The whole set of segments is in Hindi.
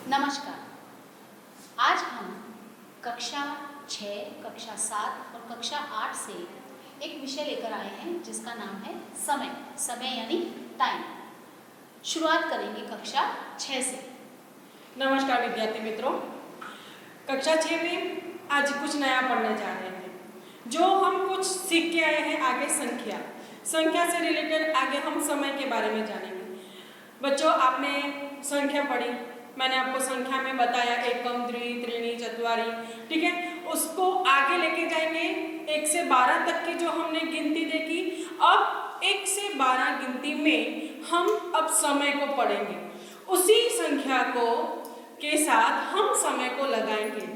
नमस्कार। आज हम कक्षा 6, कक्षा 7 और कक्षा 8 से एक विषय लेकर आए हैं जिसका नाम है समय। समय यानी टाइम। शुरुआत करेंगे कक्षा 6 से। नमस्कार विद्यार्थी मित्रों, कक्षा 6 में आज कुछ नया पढ़ने जा रहे हैं। जो हम कुछ सीख के आए हैं आगे संख्या से रिलेटेड आगे हम समय के बारे में जानेंगे। बच्चों, आपने संख्या पढ़ी, मैंने आपको संख्या में बताया एकम, द्वि, त्रीणि, चत्वारी, ठीक है। उसको आगे लेके जाएंगे 1 से 12 तक की जो हमने गिनती देखी। अब 1 से 12 गिनती में हम अब समय को पढ़ेंगे। उसी संख्या को के साथ हम समय को लगाएंगे।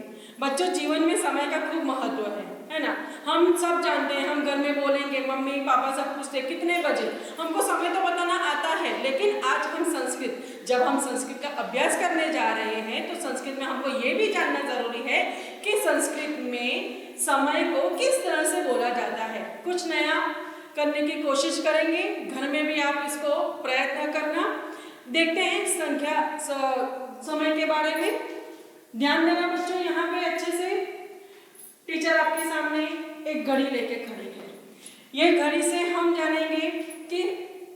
बच्चों, जीवन में समय का खूब महत्व है ना। हम सब जानते हैं, हम घर में बोलेंगे, मम्मी पापा सब पूछते कितने बजे, हमको समय तो बताना आता है। लेकिन आज हम जब हम संस्कृत का अभ्यास करने जा रहे हैं तो संस्कृत में हमको ये भी जानना जरूरी है कि संस्कृत में समय को किस तरह से बोला जाता है। कुछ नया करने की कोशिश करेंगे, घर में भी आप इसको प्रयत्न करना। देखते हैं समय के बारे में। ध्यान देना बच्चों, यहाँ पे अच्छे से टीचर आपके सामने एक घड़ी लेके खड़े हैं। ये घड़ी से हम जानेंगे कि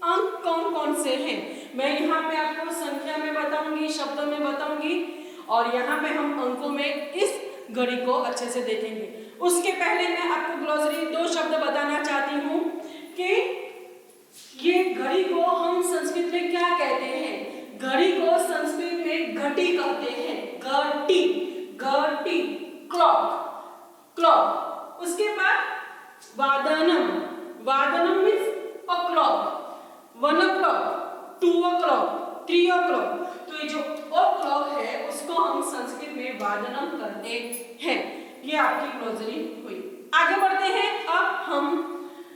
अंक कौन कौन से हैं। मैं यहाँ पे आपको संख्या में बताऊंगी, शब्दों में बताऊंगी, और यहाँ पे हम अंकों में इस घड़ी को अच्छे से देखेंगे। उसके पहले मैं आपको ग्लोसरी 2 शब्द बताना चाहती हूँ कि ये घड़ी को हम संस्कृत में क्या कहते हैं। घड़ी को संस्कृत में घटी कहते हैं। घटी, घटी, क्लॉक। उसके बाद वादनम, वादनम means a clock. 1 o'clock, 2 o'clock, 3 o'clock। तो ये जो o'clock है उसको हम संस्कृत में वादनम करते हैं। ये आपकी ग्लोसरी हुई। आगे बढ़ते हैं। अब हम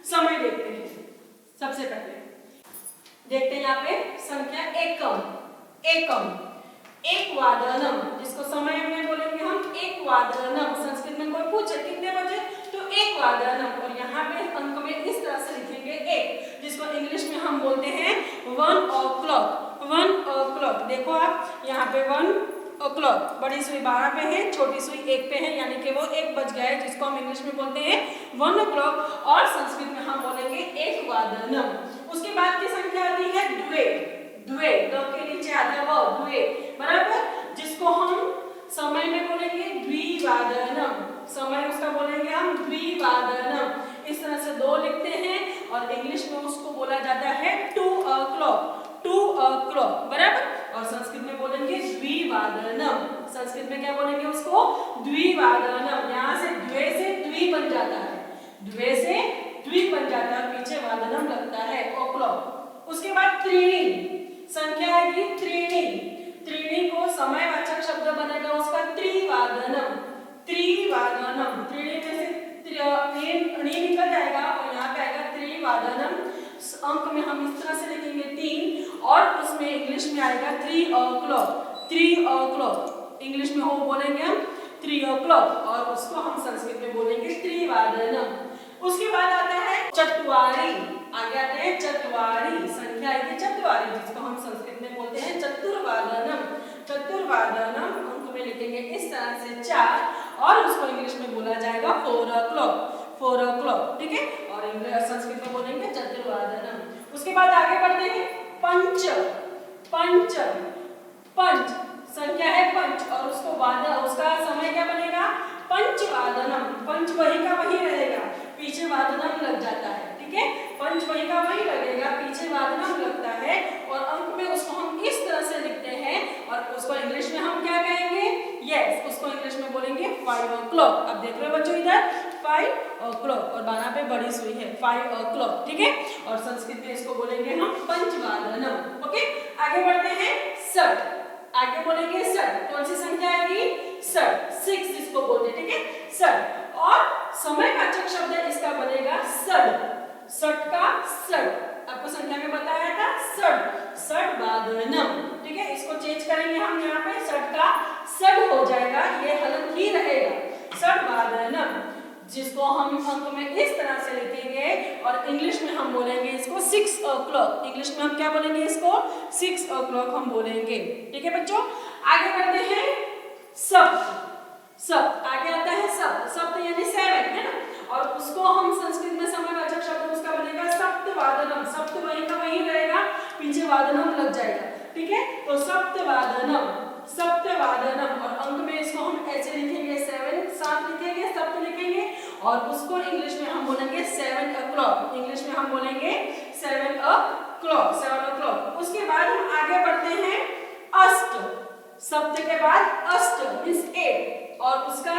समय देखते हैं। सबसे पहले देखते हैं यहाँ पे संख्या एकम, एक वादनम, जिसको समय में बोलेंगे हम एक वादनम। संस्कृत में कोई पूछे कितने बजे, तो एक वादनम। और यहाँ पे अंक में इस तरह से लिखेंगे एक, जिसको इंग्लिश में हम बोलते हैं 1 o'clock। 1 o'clock देखो आप यहाँ पे 1 o'clock, बड़ी सुई 12 पे है, छोटी सुई 1 पे है, यानी कि वो 1 बज गया है, जिसको हम इंग्लिश में बोलते हैं 1 o'clock। और संस्कृत में हम बोलेंगे एक वादनम। उसके बाद की संख्या आती है द्वे, द के नीचे आता है वो द्वे, बराबर, जिसको हम समय में बोलेंगे द्विवादनम। समय उसका बोलेंगे हम द्विवादनम। इस तरह से 2 लिखते हैं और इंग्लिश में उसको बोला जाता है 2 o'clock, बराबर। और संस्कृत में बोलेंगे द्विवादनम। संस्कृत में क्या बोलेंगे उसको, द्विवादनम। यहाँ से द्वे से द्वि बन जाता है, द्वे से द्वि बन जाता है, पीछे वादनम लगता है, o'clock। उसके बाद त्रीणि, संख्या आएगी त्रीणि। त्रीणि को समयवाचक शब्द बनेगा उसका त्रिवादनम। त्रीणि में से णी निकल जाएगा और यहाँ पे आएगा त्रिवादनम। अंक में हम इस तरह से लिखेंगे 3, और उसमें इंग्लिश में आएगा 3 o'clock। इंग्लिश में हो बोलेंगे हम 3 o'clock, और उसको हम संस्कृत में बोलेंगे त्रिवादनम। उसके बाद आता है चत्वारी। आगे आते हैं चत्वारी, संख्या आएगी चत्वारी, जिसको हम संस्कृत में बोलते हैं चतुर्वादनम। अंक में लिखेंगे इस तरह से 4, और उसको इंग्लिश में बोला जाएगा 4 o'clock, ठीक है। और इंग्लिश संस्कृत में बोलेंगे चतुर्वादनम। उसके बाद आगे बढ़ते हैं पंच, संख्या है पंच, और उसका समय क्या बनेगा, पंचवादनम। पंच वही का वही रहेगा, पीछे वादनम लग जाता है, ठीक है। पंच वही का वही लगेगा, पीछे वादनम लगता है, और अंक में उसको हम इस तरह से लिखते हैं, और उसको इंग्लिश में हम क्या कहेंगे, उसको इंग्लिश में बोलेंगे 5 o'clock। अब देख रहे हो बच्चों इधर 5 o'clock, और 12 पे बड़ी सुई है 5 o'clock, ठीक है। और संस्कृत में इसको बोलेंगे हम पंचवादनम। ओके, आगे बढ़ते हैं षट। आगे बोलेंगे षट, कौन सी संख्या आएगी, षट, 6 जिसको बोलते हैं, ठीक है, षट। और समयवाचक शब्द इसका बनेगा षट का षट। आपको संख्या में बताया था षट वादनम, ठीक है। इसको चेंज करेंगे हम, यहाँ पे षट का षट हो जाएगा, ये हलंत ही रहेगा, षट वादनम, जिसको हम अंक में इस तरह से लिखेंगे। और इंग्लिश में हम बोलेंगे इसको 6 o'clock। इंग्लिश में हम क्या बोलेंगे इसको, 6 o'clock हम बोलेंगे, ठीक है बच्चों। आगे बढ़ते हैं सप्त। सप्त आगे आता है सप्त। सप्त यानी 7 है ना, और उसको हम संस्कृत में समयवाचक शब्द उसका बनेगा सप्तवादनम। सप्त वहीं का वहीं रहेगा, पीछे वादनम लग जाएगा, ठीक है। तो सप्तवादनम, सप्तवादनम, और अंक में इसको हम ऐसे लिखेंगे 7, 7 लिखेंगे, सप्त लिखेंगे, और उसको इंग्लिश में हम बोलेंगे 7 o'clock। इंग्लिश में हम बोलेंगे 7 o'clock, 7 o'clock। उसके बाद हम आगे बढ़ते हैं अष्ट। सप्त के बाद अष्ट मींस 8, और उसका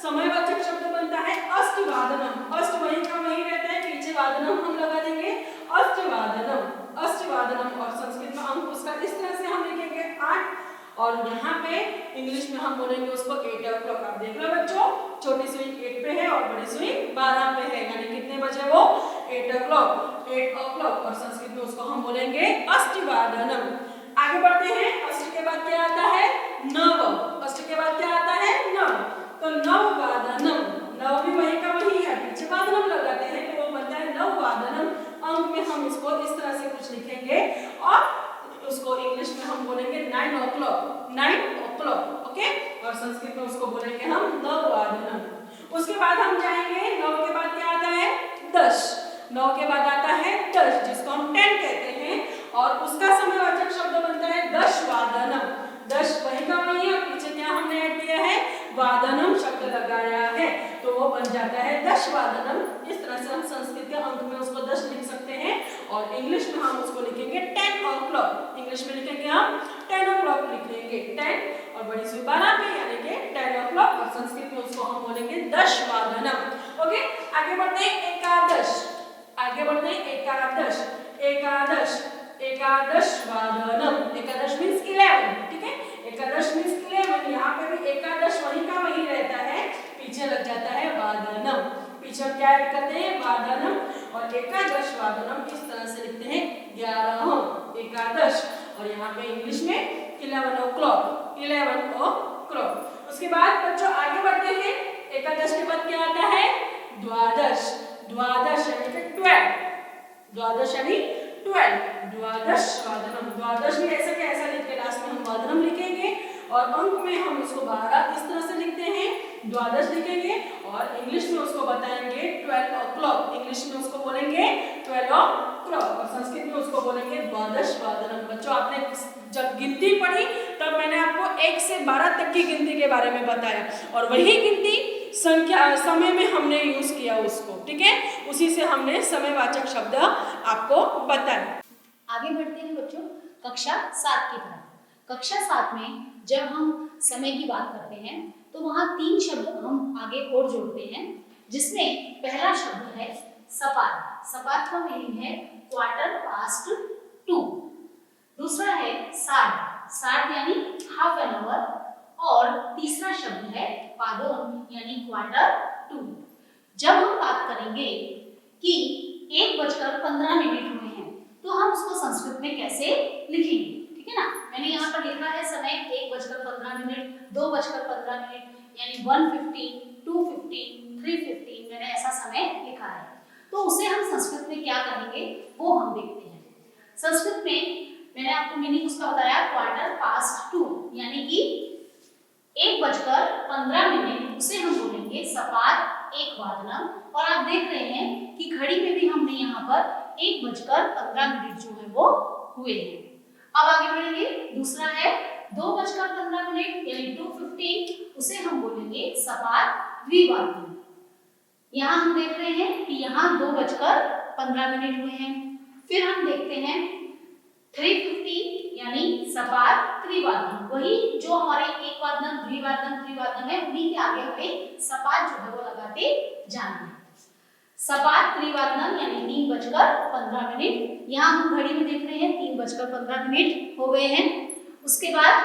समयवाचक शब्द बनता है अष्टवादनम। अष्ट वहीं का वहीं रहता है, पीछे वादनम हम लगा देंगे, अष्टवादनम, अष्टवादनम। और संस्कृत में अंक उसका इस तरह से हम लिखेंगे 8, और यहाँ पे इंग्लिश में हम बोलेंगे उसको 8 o'clock। आप देख लो बच्चों, छोटी सुई 8 पे है और बड़ी सुई 12 पे है, यानी कितने बजे वो 8 o'clock, 8 o'clock। और संस्कृत में उसको हम बोलेंगे अष्टवादनम। आगे बढ़ते हैं, अष्ट के बाद क्या आता है नव। अष्ट के बाद क्या आता है नव, तो नववादनम। नव भी वहीं का वहीं है, पीछे वादनम लगाते हैं तो वो बनता है नववादनम। अंक में हम इसको इस तरह से कुछ लिखेंगे, और उसको इंग्लिश में हम बोलेंगे 9 o'clock, 9 o'clock, ओके। और संस्कृत में उसको बोलेंगे हम नववादनम। उसके बाद हम जाएंगे, नव के बाद क्या आता है 10। 9 के बाद आता है 10, जिसको हम 10 कहते हैं, और उसका समयवाचक शब्द बनता है दशवादनम। 10 वहीं का वहीं है, पीछे क्या हमने ऐड किया है वादनम शब्द लगाया है, तो वो बन जाता है दशवादनम। इस तरह से हम संस्कृत के अंक में उसको 10 लिख सकते हैं, और इंग्लिश में हम उसको लिखेंगे 10 o'clock। इंग्लिश में लिखेंगे हम 10 o'clock लिखेंगे, 10 और बड़ी सुई 12 पे, यानी कि 10 o'clock। और संस्कृत में उसको हम बोलेंगे दशवादनम, ओके। आगे बढ़ते हैं एकादश। आगे बढ़ते हैं एकादश। एकादश, एकादशवादनम। एकादश मींस 11, ठीक है। एकादश मींस 11, यहाँ पे भी एकादश वहीं का वहीं रहता है, पीछे लग जाता है वादनम। पीछे हम क्या ऐड करते हैं वादनम, और एकादशवादनम इस तरह से लिखते हैं 11 एकादश। और यहाँ पे इंग्लिश में 11 o'clock, 11 o'clock। उसके बाद बच्चों आगे बढ़ते हैं, एकादश के बाद क्या आता है द्वादश। द्वादश यानी कि 12, द्वादश यानी 12, द्वादशवादनम। द्वादश भी ऐसा क्या ऐसा लिख के लास्ट में हम वादनम लिखेंगे, और अंक में हम इसको 12 इस तरह से लिखते हैं, द्वादश लिखेंगे, और इंग्लिश में उसको बताएंगे 12 o'clock। इंग्लिश में उसको बोलेंगे 12 o'clock, और संस्कृत में उसको बोलेंगे द्वादशवादनम। बच्चों आपने जब गिनती पढ़ी तब मैंने आपको 1 से 12 तक की गिनती के बारे में बताया, और वही गिनती संख्या समय में हमने यूज किया उसको, ठीक है। उसी से हमने समयवाचक शब्द आपको बताया। आगे बढ़ते हैं बच्चों कक्षा 7 की तरफ। कक्षा 7 में जब हम समय की बात करते हैं तो वहाँ 3 शब्द हम आगे और जोड़ते हैं, जिसमें पहला शब्द है सपाट। सपाट का मीनिंग है क्वार्टर पास्ट 2। दूसरा है साठ। साठ यानी हाफ एन आवर, और तीसरा शब्द है पादोन यानी क्वार्टर 2। जब हम बात करेंगे कि 1:15 हुए हैं तो हम उसको संस्कृत में कैसे लिखेंगे, ठीक है ना। मैंने यहाँ पर लिखा है समय 1:15, 2:15, यानी 1:15, 2:15, 3:15, मैंने ऐसा समय लिखा है। तो उसे हम संस्कृत में क्या कहेंगे वो हम देखते हैं। संस्कृत में मैंने आपको मीनिंग उसका बताया क्वार्टर पास्ट 2, यानी कि 1:15, उसे हम बोलेंगे सपाट 1 वादनम। और आप देख रहे हैं कि घड़ी में भी हमने यहाँ पर 1:15 जो है वो हुए हैं। अब आगे बढ़ेंगे, दूसरा है 2:15 यानी 2:15, उसे हम बोलेंगे सपाट द्विवादनम। यहाँ हम देख रहे हैं कि यहाँ 2:15 हुए हैं। फिर हम देखते हैं 3:15 यानी सपाट त्रिवादनम, वही जो हमारे 1 वादनम, द्विवादनम, त्रिवादनम है, उन्हीं के आगे हमें सपाट जो है वो लगाते जाना है। सपाट त्रिवादनम यानी 3:15। यहाँ हम घड़ी में देख रहे हैं 3:15 हो गए हैं। उसके बाद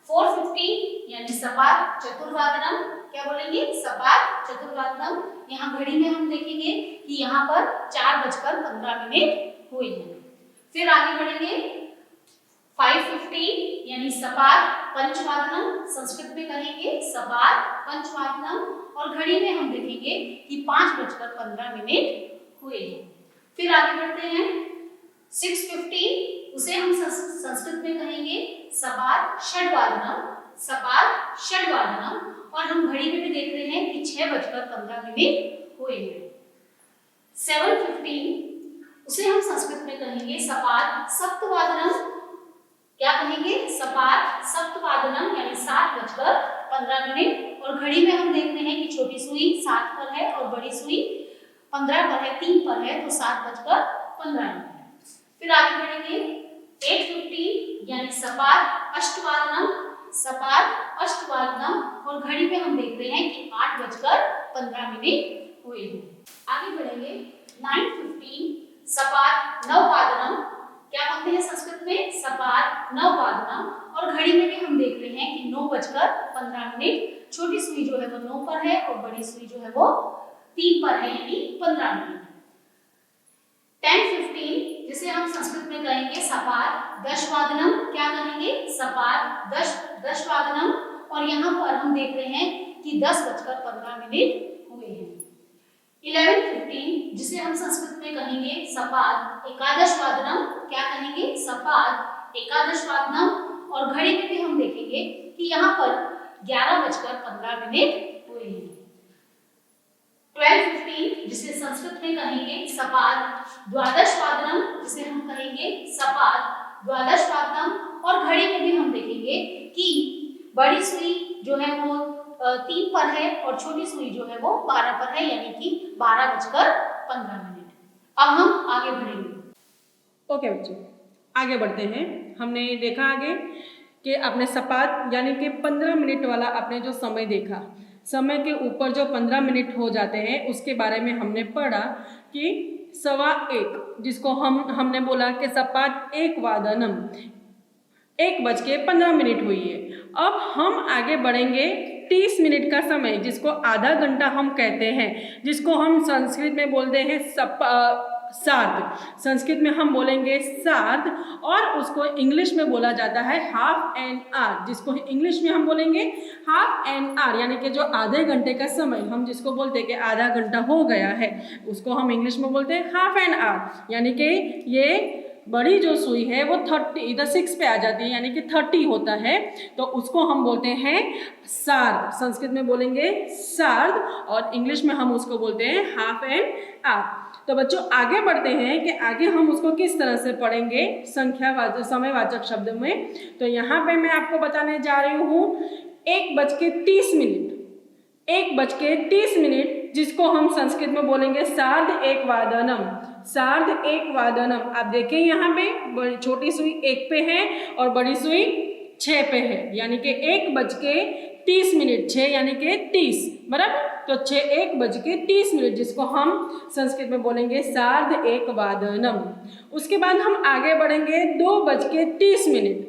4:15 यानी सपाट चतुर्वादनम, क्या बोलेंगे सपाट चतुर्वादनम। यहाँ घड़ी में हम देखेंगे कि यहाँ पर 4:15 हुए हैं। फिर आगे बढ़ेंगे 5:15 यानी सपाट पंचवादनम, संस्कृत में कहेंगे सपाट पंचवादनम। और घड़ी में हम देखेंगे कि 5:15 हुए हैं। फिर आगे बढ़ते हैं 6:15 उसे हम संस्कृत में कहेंगे सपाद षड्वादनम, सपाद षड्वादनम। और हम घड़ी में भी देख रहे हैं कि 6:15 हुए हैं। 7:15 उसे हम संस्कृत में कहेंगे सपाद सप्तवादनम। क्या कहेंगे? सपाद सप्तवादनम, यानी 7:15। और घड़ी में हम देख रहे हैं कि छोटी सुई 7 पर है और बड़ी सुई 15 पर है, 3 पर है, तो 7:15। फिर आगे बढ़ेंगे 8:15 यानी सपाद अष्टवादनम, सपाद अष्टवादनम। और घड़ी में हम देख रहे हैं कि 8:15 हुए हैं। आगे बढ़ेंगे 9:15 सपाद नववादनम। क्या बोलते हैं संस्कृत में? सपाद नववादनम। और घड़ी में भी हम देख रहे हैं कि 9:15। छोटी सुई जो है वो 9 पर है और बड़ी सुई जो है वो 3 पर है, यानी 15 मिनट। 10:15 जिसे हम संस्कृत में कहेंगे सपाद दशवादनम। क्या कहेंगे? सपाद दशवादनम। और यहाँ पर हम देख रहे हैं कि 10:15 हुए हैं। 11:15 जिसे हम संस्कृत में कहेंगे सपाद एकादशवादनम। क्या कहेंगे? सपाद एकादशवादनम। और घड़ी में भी हम देखेंगे कि यहाँ पर 11:15 हुए हैं। 12:15 जिसे संस्कृत में कहेंगे सपाद द्वादशवादनम, जिसे हम कहेंगे सपाद द्वादशवादनम। और घड़ी में भी हम देखेंगे कि बड़ी सुई जो है वो 3 पर है और छोटी सुई जो है वो 12 पर है, यानी कि 12:15। अब हम आगे बढ़ेंगे। ओके बच्चों, आगे बढ़ते हैं। हमने देखा आगे कि अपने सपाद यानी कि 15 मिनट वाला आपने जो समय देखा, समय के ऊपर जो 15 मिनट हो जाते हैं उसके बारे में हमने पढ़ा कि 1:15 जिसको हमने बोला कि सपाद एक वादनम, 1:15 हुई है। अब हम आगे बढ़ेंगे 30 मिनट का समय जिसको आधा घंटा हम कहते हैं, जिसको हम संस्कृत में बोलते हैं सार्ध। संस्कृत में हम बोलेंगे सार्ध और उसको इंग्लिश में बोला जाता है हाफ एन आवर, जिसको इंग्लिश में हम बोलेंगे हाफ एन आवर, यानी कि जो आधे घंटे का समय हम जिसको बोलते हैं कि आधा घंटा हो गया है, उसको हम इंग्लिश में बोलते हैं हाफ एन आवर। यानी कि ये बड़ी जो सुई है वो 30 इधर 6 पे आ जाती है, यानी कि 30 होता है, तो उसको हम बोलते हैं सार्ध। संस्कृत में बोलेंगे सार्ध और इंग्लिश में हम उसको बोलते हैं हाफ एन आवर। तो बच्चों आगे बढ़ते हैं कि आगे हम उसको किस तरह से पढ़ेंगे संख्यावाचक समयवाचक शब्द में। तो यहाँ पे मैं आपको बताने जा रही हूँ 1:30, 1:30 जिसको हम संस्कृत में बोलेंगे सार्ध एक वादनम, सार्ध एक वादनम। आप देखें यहाँ पे छोटी सुई 1 पे है और बड़ी सुई 6 पे है, यानी कि 1:30, 6 यानी कि 30, बराबर। तो 1:30 जिसको हम संस्कृत में बोलेंगे सार्ध एक वादनम। उसके बाद हम आगे बढ़ेंगे 2:30,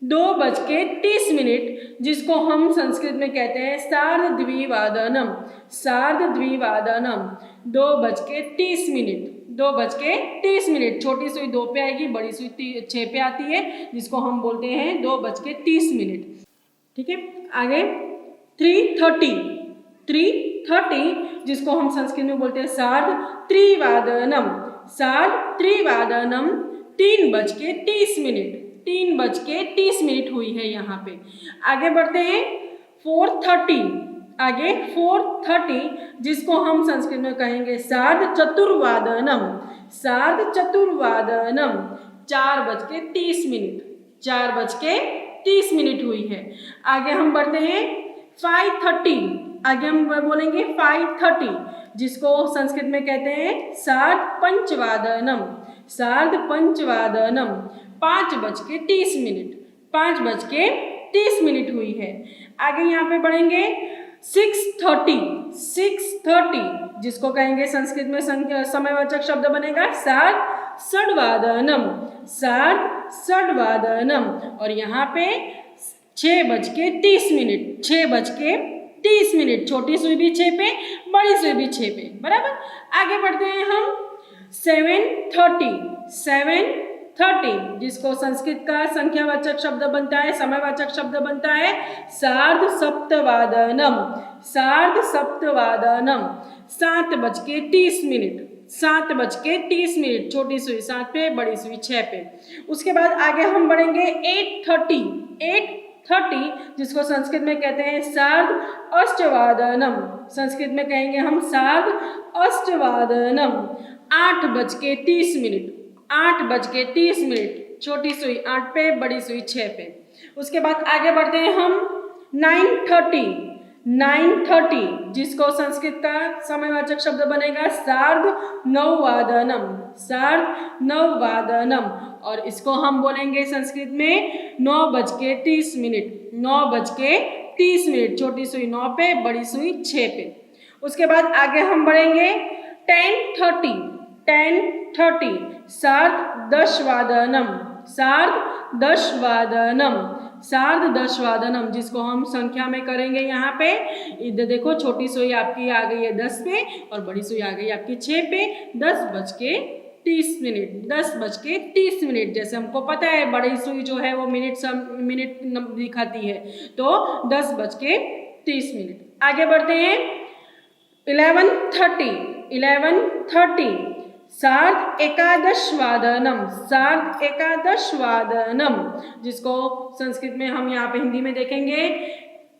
2:30 जिसको हम संस्कृत में कहते हैं सार्ध द्विवादनम, सार्ध द्विवादनम। 2:30, 2:30। छोटी सुई 2 पे आएगी, बड़ी सुई 6 पे आती है, जिसको हम बोलते हैं 2:30। ठीक है, आगे 3:30 जिसको हम संस्कृत में बोलते हैं सार्ध त्रिवादनम, सार्ध त्रिवादनम। 3:30, 3:30 हुई है यहाँ पे। आगे बढ़ते हैं 4:30, आगे 4:30 जिसको हम संस्कृत में कहेंगे सार्ध चतुर्वादनम, सार्ध चतुर्वादनम। 4:30, 4:30 हुई है। आगे हम बढ़ते हैं 5:30, आगे हम बोलेंगे 5:30 जिसको संस्कृत में कहते हैं सार्ध पंचवादनम, सार्ध पंचवादनम। 5:30, 5:30 हुई है। आगे यहाँ पे बढ़ेंगे 6:30, 6:30 जिसको कहेंगे संस्कृत में समयवाचक शब्द बनेगा सार्ध षड्वादनम, सार्ध षड्वादनम। और यहाँ पे 6:30, 6:30। छोटी सुई भी 6 पे, बड़ी सुई भी 6 पे, बराबर। आगे बढ़ते हैं हम 7:30, 7:30 जिसको संस्कृत का संख्यावाचक शब्द बनता है, समयवाचक शब्द बनता है सार्ध सप्तवादनम, सार्ध सप्तवादनम। 7:30, 7:30, छोटी सुई 7 पे, बड़ी सुई 6 पे। उसके बाद आगे हम बढ़ेंगे 8:30 जिसको संस्कृत में कहते हैं सार्ध अष्टवादनम। संस्कृत में कहेंगे हम सार्ध अष्टवादनम। 8:30, छोटी सुई 8 पे, बड़ी सुई 6 पे। उसके बाद आगे बढ़ते हैं हम 9:30 जिसको संस्कृत का समयवाचक शब्द बनेगा सार्ध नववादनम। और इसको हम बोलेंगे संस्कृत में 9:30, छोटी सुई 9 पे, बड़ी सुई 6 पे। उसके बाद आगे हम बढ़ेंगे 10:30 सार्ध दशवादनम जिसको हम संख्या में करेंगे यहाँ पे। इधर देखो, छोटी सुई आपकी आ गई है 10 पे और बड़ी सुई आ गई आपकी 6 पे। 10:30, जैसे हमको पता है बड़ी सुई जो है वो मिनट दिखाती है, तो 10:30। आगे बढ़ते हैं 11:30 सार्ध एकादशवादनम जिसको संस्कृत में हम यहाँ पे हिंदी में देखेंगे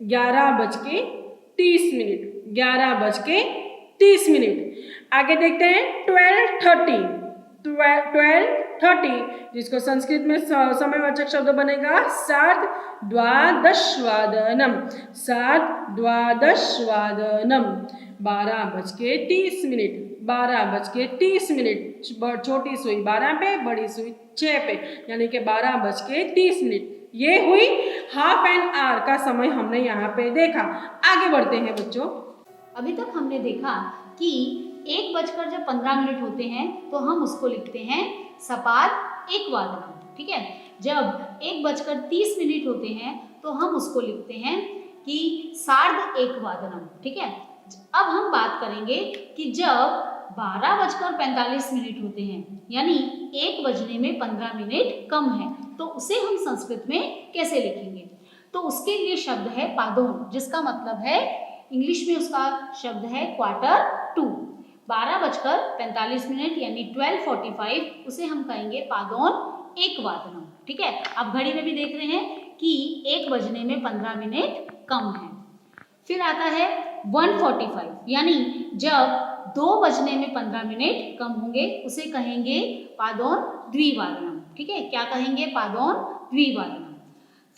11:30। आगे देखते हैं 12:30 जिसको संस्कृत में समयवाचक शब्द बनेगा सार्ध द्वादशवादनम। 12:30, छोटी सुई 12 पे, बड़ी सुई 6 पे, यानी कि 12:30। ये हुई हाफ एन आवर का समय हमने यहाँ पे देखा। आगे बढ़ते हैं बच्चों। अभी तक हमने देखा कि 1:15 होते हैं तो हम उसको लिखते हैं सपाद एकवादनम, ठीक है। जब 1:30 होते हैं तो हम उसको लिखते हैं कि सार्ध एकवादनम, ठीक है। अब हम बात करेंगे कि जब 12:45 होते हैं यानी 1:15 कम है तो उसे हम संस्कृत में कैसे लिखेंगे। तो उसके लिए शब्द है पादोन, जिसका मतलब है इंग्लिश में उसका शब्द है क्वार्टर टू। 12:45 यानी 12:45 उसे हम कहेंगे पादोन एकवादनम, ठीक है। आप घड़ी में भी देख रहे हैं कि 1:15 कम है। फिर आता है 1:45 यानी जब 2:15 कम होंगे उसे कहेंगे पादोन द्विवादनम, ठीक है। क्या कहेंगे? पादोन द्विवादनम।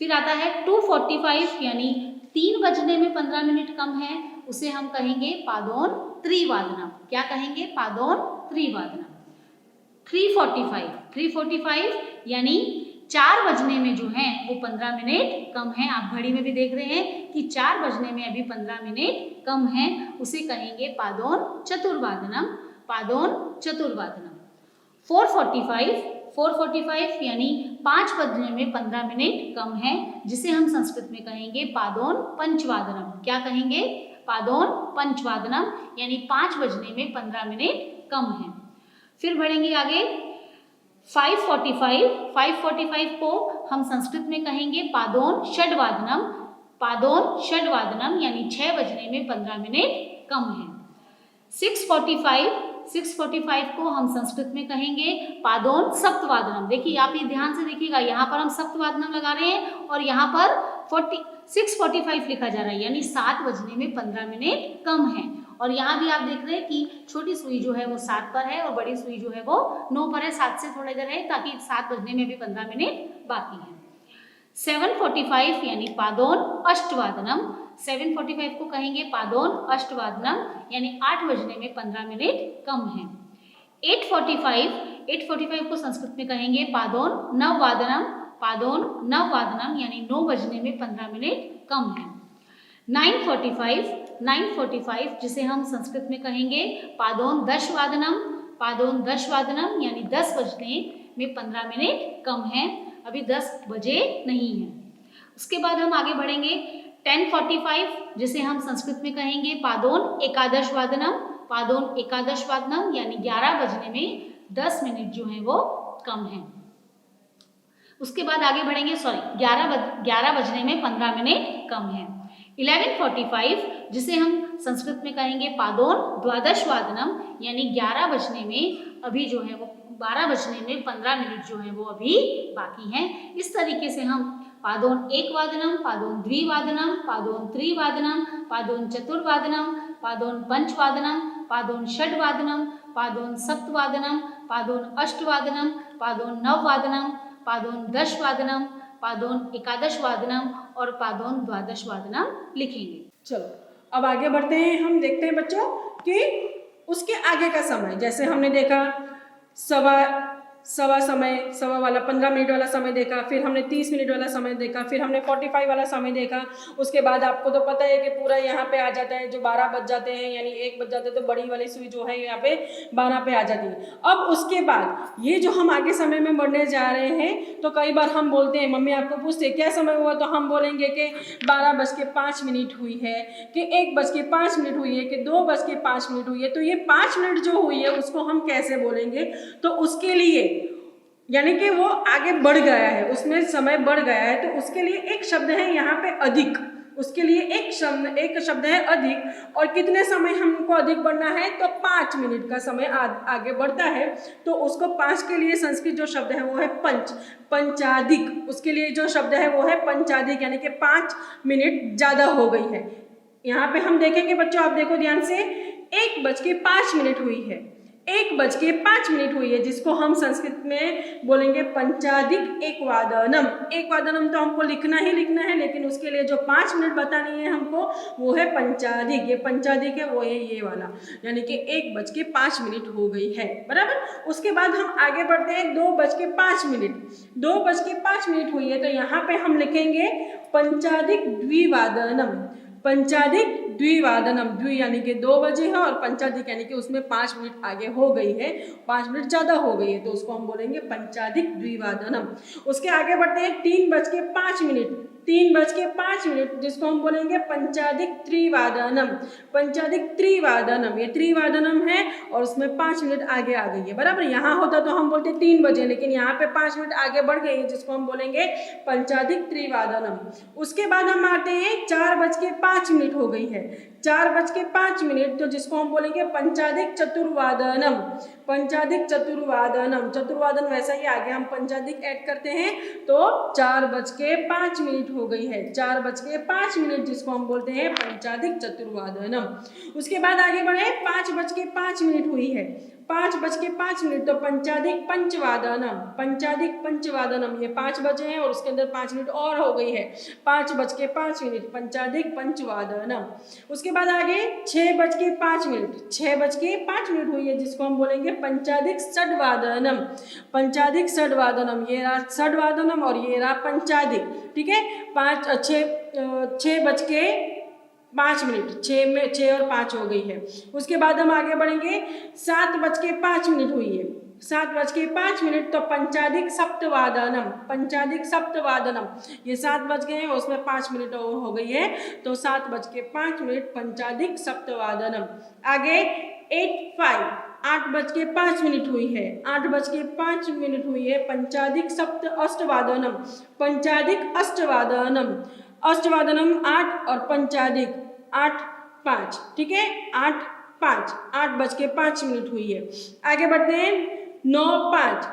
फिर आता है 2:45 यानी 3:15 कम है उसे हम कहेंगे पादोन त्रिवादनम। क्या कहेंगे? पादोन त्रिवादनम। 3:45 यानी 4 बजने में जो है वो 15 मिनट कम है। आप घड़ी में भी देख रहे हैं कि 4 बजने में अभी 15 मिनट कम है, उसे कहेंगे पादोन चतुर्वादनम। पादोन चतुर्वादनम। 4:45 यानी 5 बजने में 15 मिनट कम है, जिसे हम संस्कृत में कहेंगे पादोन पंचवादनम। क्या कहेंगे? पादोन पंचवादनम यानी 5 बजने में 15 मिनट कम है। फिर बढ़ेंगे आगे 5:45 को हम संस्कृत में कहेंगे पादोन षड्वादनम। पादोन षड्वादनम यानी 6 बजने में 15 मिनट कम है। 6:45 को हम संस्कृत में कहेंगे पादोन सप्तवादनम। देखिए, आप ये ध्यान से देखिएगा, यहाँ पर हम सप्तवादनम लगा रहे हैं और यहाँ पर 6:45 लिखा जा रहा है, यानी 7 बजने में 15 मिनट कम है। और यहाँ भी आप देख रहे हैं कि छोटी सुई जो है वो 7 पर है और बड़ी सुई जो है वो 9 पर है। 7 से थोड़ा इधर है ताकि 7 बजने में भी 15 मिनट बाकी है। 7:45 यानी पादोन अष्टवादनम। 7:45 को कहेंगे पादोन अष्टवादनम यानी 8 बजने में 15 मिनट कम है। 8:45 को संस्कृत में कहेंगे पादोन नववादनम। पादोन नववादनम यानी 9 बजने में 15 मिनट कम है। 9:45 जिसे हम संस्कृत में कहेंगे पादोन दशवादनम। पादोन दशवादनम यानी 10 बजने में 15 मिनट कम है, अभी 10 बजे नहीं है। उसके बाद हम आगे बढ़ेंगे 10:45 जिसे हम संस्कृत में कहेंगे पादोन एकादशवादनम। पादोन एकादशवादनम यानी 11 बजने में 10 मिनट जो है वो कम है। उसके बाद आगे बढ़ेंगे 11 बजने में 15 मिनट कम है। 11:45 जिसे हम संस्कृत में कहेंगे पादोन द्वादशवादनम, यानी 11 बजने में अभी जो है वो 12 बजने में 15 मिनट जो है वो अभी बाकी हैं। इस तरीके से हम पादोन एकवादनम, पादोन द्विवादनम, पादोन त्रिवादनम, पादोन चतुर्वादनम, पादोन पंचवादनम, पादोन षड्वादनम, पादोन सप्तवादनम, पादोन अष्टवादनम, पादोन नववादनम, पादोन दशवादनम, पादोन एकादशवादनम और पादोन द्वादशवादनम लिखेंगे। चलो अब आगे बढ़ते हैं। हम देखते हैं बच्चों कि उसके आगे का समय, जैसे हमने देखा सवा वाला 15 मिनट वाला समय देखा, फिर हमने 30 मिनट वाला समय देखा, फिर हमने 45 वाला समय देखा। उसके बाद आपको तो पता है कि पूरा यहाँ पे आ जाता है, जो 12 बज जाते हैं यानी 1 बज जाते हैं, तो बड़ी वाली सुई जो है यहाँ पे 12 पे आ जाती है। अब उसके बाद ये जो हम आगे समय में बढ़ने जा रहे हैं, तो कई बार हम बोलते हैं, मम्मी आपको पूछते क्या समय हुआ, तो हम बोलेंगे कि 12:05 हुई है, कि 1:05 हुई है, कि 2:05 हुई है। तो ये 5 मिनट जो हुई है उसको हम कैसे बोलेंगे? तो उसके लिए यानी कि वो आगे बढ़ गया है, उसमें समय बढ़ गया है, तो उसके लिए एक शब्द है यहाँ पे अधिक। उसके लिए एक शब्द है अधिक। और कितने समय हमको अधिक बढ़ना है? तो 5 मिनट का समय आगे बढ़ता है। तो उसको 5 के लिए संस्कृत जो शब्द है वो है पंचाधिक। उसके लिए जो शब्द है वो है पंचाधिक, यानी कि 5 मिनट ज़्यादा हो गई है। यहाँ पे हम देखेंगे बच्चों, आप देखो ध्यान से, 1:05 हुई है, 1:05 हुई है, जिसको हम संस्कृत में बोलेंगे पंचाधिक एकवादनम। एकवादनम तो हमको लिखना ही लिखना है, लेकिन उसके लिए जो 5 मिनट बतानी है हमको वो है पंचाधिक। ये पंचाधिक है, वो है ये वाला, यानी कि 1:05 हो गई है, बराबर। उसके बाद हम आगे बढ़ते हैं, 2:05 हुई है, तो यहाँ पे हम लिखेंगे पंचाधिक द्विवादनम। पंचाधिक द्विवादनम, द्वि यानी कि 2 बजे है, और पंचाधिक यानी कि उसमें 5 मिनट आगे हो गई है, 5 मिनट ज़्यादा हो गई है, तो उसको हम बोलेंगे पंचाधिक द्विवादनम। उसके आगे बढ़ते हैं, 3:05, जिसको हम बोलेंगे पंचाधिक त्रिवादनम। पंचाधिक त्रिवादनम, ये त्रिवादनम है और उसमें 5 मिनट आगे आ गई है, बराबर। यहाँ होता तो हम बोलते 3 बजे, लेकिन यहाँ पे 5 मिनट आगे बढ़ गई है, जिसको हम बोलेंगे पंचाधिक त्रिवादनम। उसके बाद हम आते हैं, 4:05 हो गई है, 4:05, तो जिसको हम बोलेंगे पंचाधिक चतुर्वादनम। पंचाधिक चतुर्वादनम, चतुर्वादन वैसा ही आगे हम पंचाधिक ऐड करते हैं, तो 4:05 हो गई है, 4:05, जिसको हम बोलते हैं पंचाधिक चतुर्वादनम। उसके बाद आगे बढ़े, 5:05 हुई है, 5:05, तो पंचाधिक पंचवादनम। पंचाधिक पंचवादनम, ये 5 बजे हैं और उसके अंदर 5 मिनट और हो गई है, 5:05, पंचाधिक पंचवादनम। उसके बाद आगे 6:05, 6:05 हुई है, जिसको हम बोलेंगे पंचाधिक षड्वादनम। पंचाधिक षड्वादनम, ये रहा षड्वादनम और ये रहा पंचाधिक, ठीक है। 6:05, 6 और 5 हो गई है। उसके बाद हम आगे बढ़ेंगे, 7:05 हुई है, 7:05, तो पंचाधिक सप्तवादनम। पंचाधिक सप्तवादनम, ये 7 बज गए हैं, उसमें 5 मिनट और हो गई है, तो 7:05, पंचाधिक सप्तवादनम। आगे 8:05 हुई है, 8:05 हुई है, पंचाधिक अष्टवादनम। पंचाधिक अष्टवादनम, अष्टवादनम 8 और पंचाधिक 8:05, ठीक है, 8:05 हुई है। आगे बढ़ते हैं, 9:05,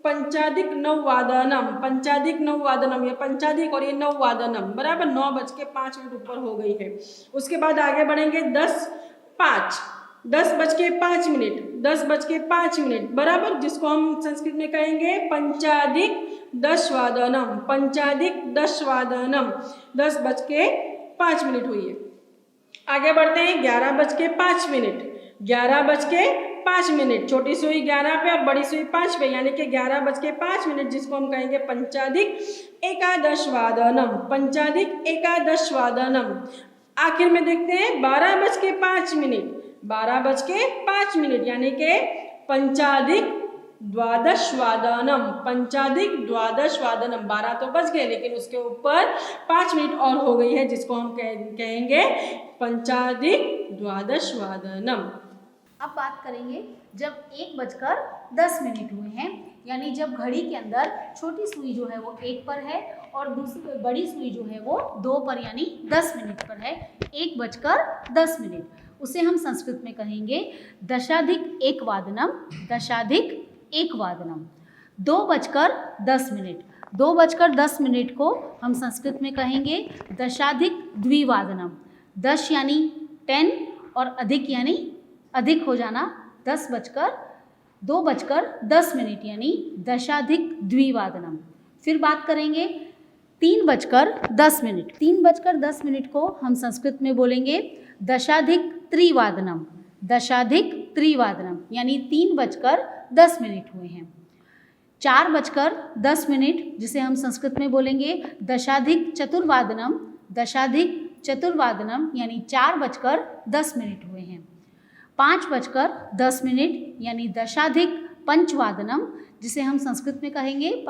पंचाधिक नववादनम। पंचाधिक नववादनम, ये पंचाधिक और ये नववादनम, बराबर। 9:05 ऊपर हो गई है। उसके बाद आगे बढ़ेंगे, 10:05, बराबर, जिसको हम संस्कृत में कहेंगे पंचाधिक दशवादनम। पंचाधिक दशवादनम, 10:05 हुई है। आगे बढ़ते हैं, 11:05, 11:05, छोटी सुई 11 पे और बड़ी सुई 5 पे, यानी कि 11:05, जिसको हम कहेंगे पंचाधिक एकादशवादनम। पंचाधिक एकादशवादनम। आखिर में देखते हैं, 12:05, 12:05, यानी कि पंचाधिक द्वादशवादनम। पंचाधिक द्वादशवादनम, 12 तो बज गए, लेकिन उसके ऊपर 5 मिनट और हो गई है, जिसको हम कहेंगे पंचाधिक द्वादशवादनम। अब बात करेंगे जब 1:10 हुए हैं, यानी जब घड़ी के अंदर छोटी सुई जो है वो 1 पर है और दूसरी बड़ी सुई जो है वो 2 पर यानी 10 मिनट पर है, 1:10, उसे हम संस्कृत में कहेंगे दशाधिक एक वादनम, दशाधिक एक वादनम। 2:10, 2:10 को हम संस्कृत में कहेंगे दशाधिक द्विवादनम। 10 यानी 10 और अधिक यानी अधिक हो जाना, 2:10 यानी दशाधिक द्विवादनम। फिर बात करेंगे 3:10, 3:10 को हम संस्कृत में बोलेंगे दशाधिक त्रिवादनम, दशाधिक त्रिवादनम यानी 3:10 हुए हैं। 4:10 जिसे हम संस्कृत में बोलेंगे दशाधिक चतुर्वादनम, दशाधिक चतुर्वादनम यानी 4:10 हुए हैं। 5:10 यानी दशाधिक पंचवादनम, जिसे हम संस्कृत में कहेंगे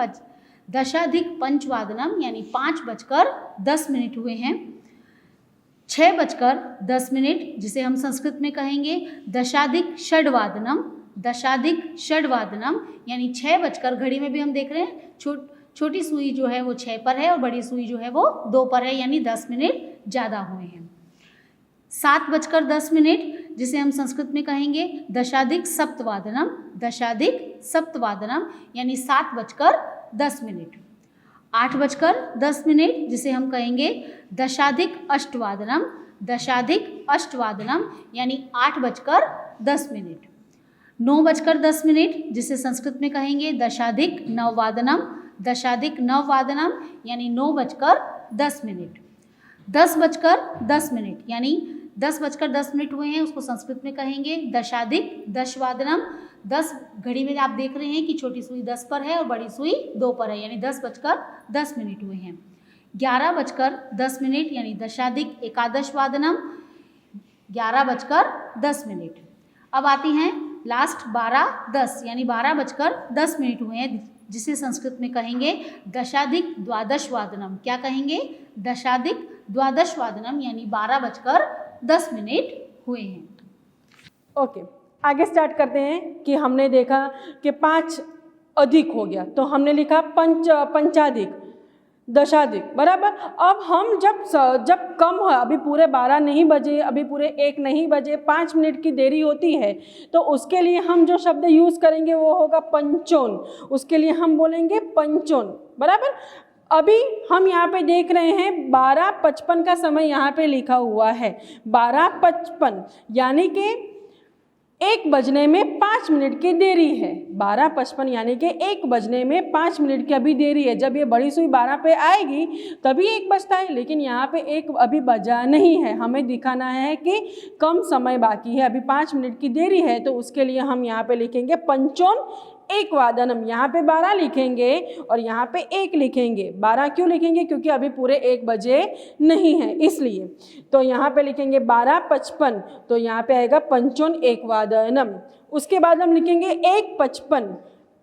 दशाधिक पंचवादनम यानी 5:10 हुए हैं। 6:10 जिसे हम संस्कृत में कहेंगे दशाधिक षड्वादनम, दशाधिक षड्वादनम यानी 6 घड़ी में भी हम देख रहे हैं छोटी सुई जो है वो 6 पर है और बड़ी सुई जो है वो 2 पर है, यानी 10 मिनट ज़्यादा हुए हैं। 7:10 जिसे हम संस्कृत में कहेंगे दशाधिक सप्तवादनम, दशाधिक सप्तवादनम यानी 7:10। 8:10 जिसे हम कहेंगे दशाधिक अष्टवादनम, दशाधिक अष्टवादनम यानी 8:10। 9:10 जिसे संस्कृत में कहेंगे दशाधिक नववादनम, दशाधिक नववादनम यानी 9:10। 10:10 यानी 10:10 हुए हैं, उसको संस्कृत में कहेंगे दशाधिक दशवादनम। 10 घड़ी में आप देख रहे हैं कि छोटी सुई 10 पर है और बड़ी सुई 2 पर है, यानी 10:10 हुए हैं। 11:10 यानी दशाधिक एकादशवादनम, 11:10। अब आती हैं लास्ट 12:10 यानी 12:10 हुए हैं, जिसे संस्कृत में कहेंगे दशाधिक द्वादशवादनम। क्या कहेंगे? दशाधिक द्वादशवादनम यानी 12:10 हुए हैं। ओके, आगे स्टार्ट करते हैं कि हमने देखा कि 5 अधिक हो गया तो हमने लिखा पंचाधिक, दशाधिक, बराबर। अब हम जब कम हो, अभी पूरे 12 नहीं बजे, अभी पूरे 1 नहीं बजे, 5 मिनट की देरी होती है, तो उसके लिए हम जो शब्द यूज़ करेंगे वो होगा पंचोन। उसके लिए हम बोलेंगे पंचोन, बराबर। अभी हम यहाँ पे देख रहे हैं 12:55 का समय यहाँ पे लिखा हुआ है, 12:55 यानी कि 1 बजने में 5 मिनट की देरी है। 12:55 यानी कि 1 बजने में 5 मिनट की अभी देरी है। जब ये बड़ी सुई 12 पे आएगी तभी 1 बजता है, लेकिन यहाँ पे 1 अभी बजा नहीं है। हमें दिखाना है कि कम समय बाकी है, अभी 5 मिनट की देरी है, तो उसके लिए हम यहाँ पे लिखेंगे पंचोन एक वादनम। यहाँ पे 12 लिखेंगे और यहाँ पे 1 लिखेंगे। 12 क्यों लिखेंगे? क्योंकि अभी पूरे 1 बजे नहीं है, इसलिए। तो यहाँ पे लिखेंगे 12:55, तो यहाँ पे आएगा पंचोन एक वादनम। उसके बाद हम लिखेंगे 1:55,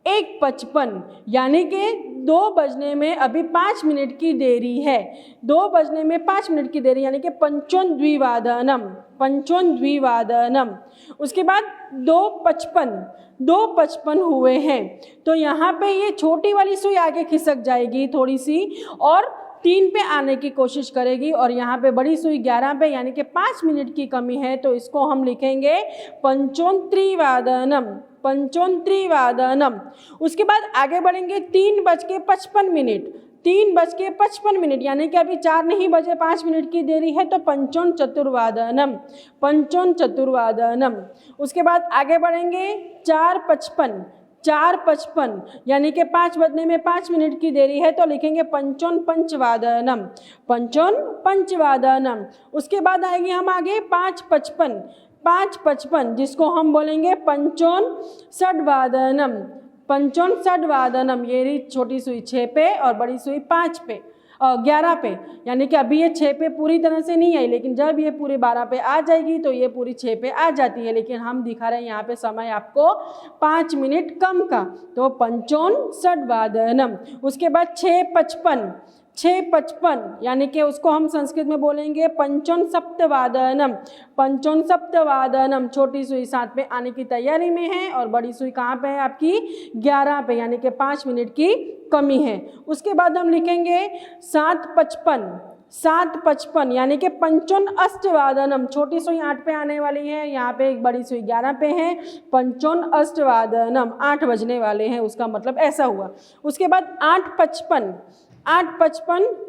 1:55 यानी कि 2 बजने में अभी 5 मिनट की देरी है। 2 बजने में 5 मिनट की देरी यानी कि पंचोन द्विवादनम, पंचोन द्विवादनम। उसके बाद 2:55 हुए हैं, तो यहाँ पे ये छोटी वाली सुई आगे खिसक जाएगी थोड़ी सी और 3 पे आने की कोशिश करेगी, और यहाँ पे बड़ी सुई 11 पे यानी कि 5 मिनट की कमी है, तो इसको हम लिखेंगे पंचोन त्रिवादनम, पंचोन त्रिवादनम। उसके बाद आगे बढ़ेंगे 3:55, 3:55 यानी कि अभी 4 नहीं बजे, 5 मिनट की देरी है, तो पंचोन चतुर्वादनम, पंचोन चतुर्वादनम। उसके बाद आगे बढ़ेंगे 4:55 यानी कि 5 बजने में 5 मिनट की देरी है, तो लिखेंगे पंचोन पंचवादनम, पंचोन पंचवादनम। उसके बाद आएंगे हम आगे 5:55 जिसको हम बोलेंगे पंचोन षड्वादनम, पंचोन षड्वादनम। ये रही छोटी सुई 6 पे और बड़ी सुई 5 पे 11 पे, यानी कि अभी ये 6 पे पूरी तरह से नहीं आई, लेकिन जब ये पूरे 12 पे आ जाएगी तो ये पूरी 6 पे आ जाती है। लेकिन हम दिखा रहे हैं यहाँ पे समय आपको 5 मिनट कम का, तो पंचोन षड्वादनम। उसके बाद 6:55 6:55 यानी कि उसको हम संस्कृत में बोलेंगे पंचोनसप्तवादनम। पंचोनसप्तवादनम, छोटी सुई 7 पे आने की तैयारी में है और बड़ी सुई कहाँ पे है आपकी 11 पे, यानी कि 5 मिनट की कमी है। उसके बाद हम लिखेंगे 7:55। 7:55 यानी कि पंचोन अष्टवादनम, छोटी सुई 8 पे आने वाली है, यहाँ पे एक बड़ी सुई 11 पे है। पंचोन अष्टवादनम, 8 बजने वाले हैं, उसका मतलब ऐसा हुआ। उसके बाद 8:55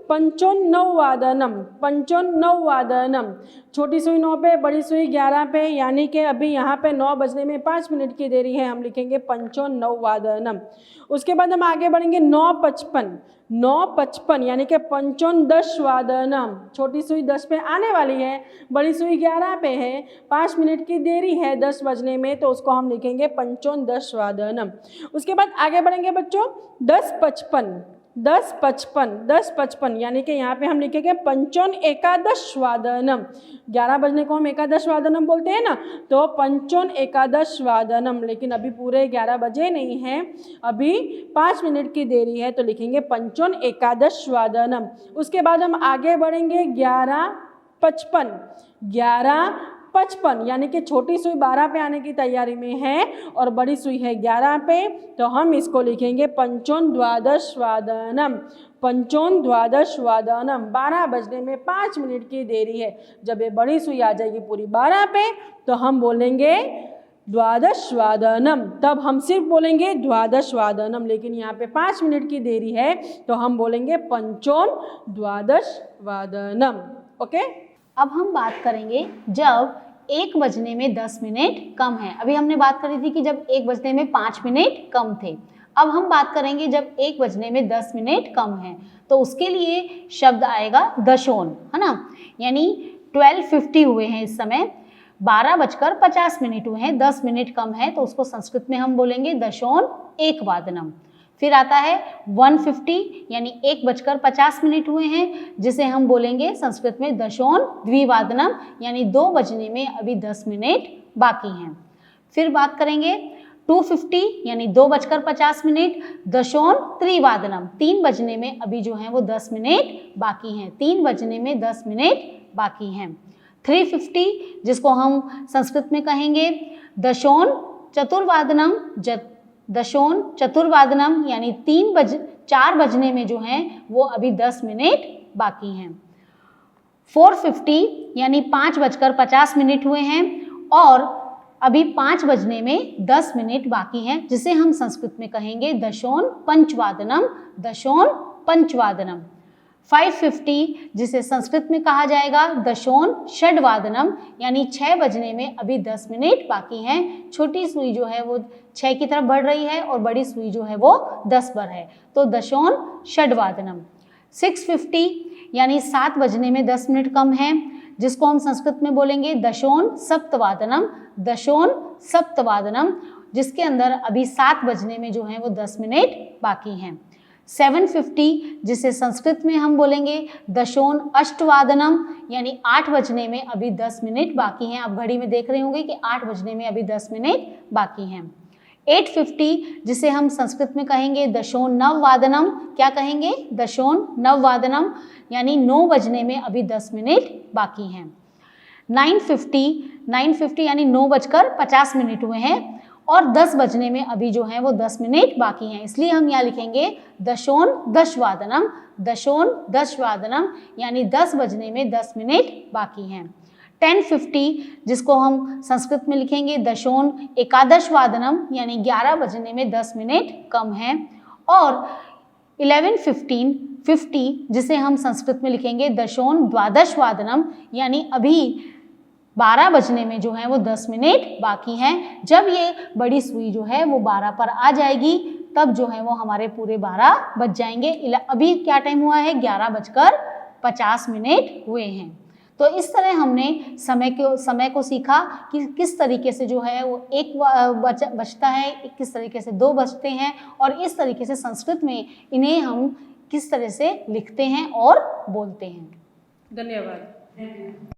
पंचोन नववादनम। पंचोन नववादनम, छोटी सुई 9 पे, बड़ी सुई 11 पे, यानी कि अभी यहाँ पे 9 बजने में 5 मिनट की देरी है, हम लिखेंगे पंचोन नववादनम। उसके बाद हम आगे बढ़ेंगे 9:55 यानी कि पंचोन दशवादनम। छोटी सुई 10 पे आने वाली है, बड़ी सुई 11 पे है, 5 मिनट की देरी है 10 बजने में, तो उसको हम लिखेंगे पंचोन दशवादनम। उसके बाद आगे बढ़ेंगे बच्चों 10:55 यानी कि यहाँ पे हम लिखेंगे पंचोन एकादशवादनम। 11 बजने को हम एकादशवादनम बोलते हैं ना, तो पंचोन एकादशवादनम, लेकिन अभी पूरे 11 बजे नहीं हैं, अभी 5 मिनट की देरी है, तो लिखेंगे पंचोन एकादशवादनम। उसके बाद हम आगे बढ़ेंगे 11:55 यानी कि छोटी सुई 12 पे आने की तैयारी में है और बड़ी सुई है 11 पे, तो हम इसको लिखेंगे पंचोन द्वादशवादनम। पंचोन द्वादशवादनम, 12 बजने में 5 मिनट की देरी है। जब ये बड़ी सुई आ जाएगी पूरी 12 पे, तो हम बोलेंगे द्वादशवादनम, तब हम सिर्फ बोलेंगे द्वादशवादनम, लेकिन यहाँ पे 5 मिनट की देरी है, तो हम बोलेंगे पंचोन द्वादशवादनम। ओके, अब हम बात करेंगे जब 1 बजने में 10 मिनट कम है। अभी हमने बात करी थी कि जब 1 बजने में 5 मिनट कम थे। अब हम बात करेंगे जब 1 बजने में 10 मिनट कम है, तो उसके लिए शब्द आएगा दशोन, है ना। यानी 12:50 हुए हैं इस समय, 12:50 हुए हैं, 10 मिनट कम है, तो उसको संस्कृत में हम बोलेंगे दशोन एकवादनम। फिर आता है 1:50 यानी 1:50 हुए हैं, जिसे हम बोलेंगे संस्कृत में दशोन द्विवादनम, यानी 2 बजने में अभी 10 मिनट बाकी हैं। फिर बात करेंगे 2:50 यानी 2:50, दशोन त्रिवादनम, 3 बजने में अभी जो है वो 10 मिनट बाकी हैं, 3 बजने में 10 मिनट बाकी हैं। 3:50 जिसको हम संस्कृत में कहेंगे दशोन चतुर्वादनम, दशोन चतुर्वादनम, यानी 4 बजने में जो हैं वो अभी 10 मिनट बाकी हैं। 4:50 यानी 5:50 हुए हैं और अभी 5 बजने में 10 मिनट बाकी हैं, जिसे हम संस्कृत में कहेंगे दशोन पंचवादनम, दशोन पंचवादनम। 5:50 जिसे संस्कृत में कहा जाएगा दशोन षड्वादनम, यानी 6 बजने में अभी 10 मिनट बाकी हैं। छोटी सुई जो है वो 6 की तरफ बढ़ रही है और बड़ी सुई जो है वो 10 पर है, तो दशोन षड्वादनम। 6:50 यानी 7 बजने में 10 मिनट कम है, जिसको हम संस्कृत में बोलेंगे दशोन सप्तवादनम, दशोन सप्तवादनम, जिसके अंदर अभी 7 बजने में जो है वो 10 मिनट बाकी हैं। 7:50 जिसे संस्कृत में हम बोलेंगे दशोन अष्टवादनम, यानी 8 बजने में अभी 10 मिनट बाकी हैं। आप घड़ी में देख रहे होंगे कि 8 बजने में अभी 10 मिनट बाकी हैं। 8:50 जिसे हम संस्कृत में कहेंगे दशोन नववादनम, क्या कहेंगे दशोन नववादनम, यानी 9 बजने में अभी 10 मिनट बाकी हैं। 9:50 यानी 9:50 हुए हैं और 10 बजने में अभी जो है वो 10 मिनट बाकी हैं, इसलिए हम यहाँ लिखेंगे दशोन दशवादनम, दशोन दशवादनम, यानी 10 बजने में 10 मिनट बाकी हैं। 10:50 जिसको हम संस्कृत में लिखेंगे दशोन एकादशवादनम, यानी 11 बजने में 10 मिनट कम हैं। और 11:50 जिसे हम संस्कृत में लिखेंगे दशोन द्वादशवादनम, यानी अभी 12 बजने में जो है वो 10 मिनट बाकी हैं। जब ये बड़ी सुई जो है वो 12 पर आ जाएगी, तब जो है वो हमारे पूरे 12 बज जाएंगे। अभी क्या टाइम हुआ है, 11:50 हुए हैं। तो इस तरह हमने समय को सीखा कि किस तरीके से जो है वो 1 बजता है, किस तरीके से 2 बजते हैं, और इस तरीके से संस्कृत में इन्हें हम किस तरह से लिखते हैं और बोलते हैं। धन्यवाद।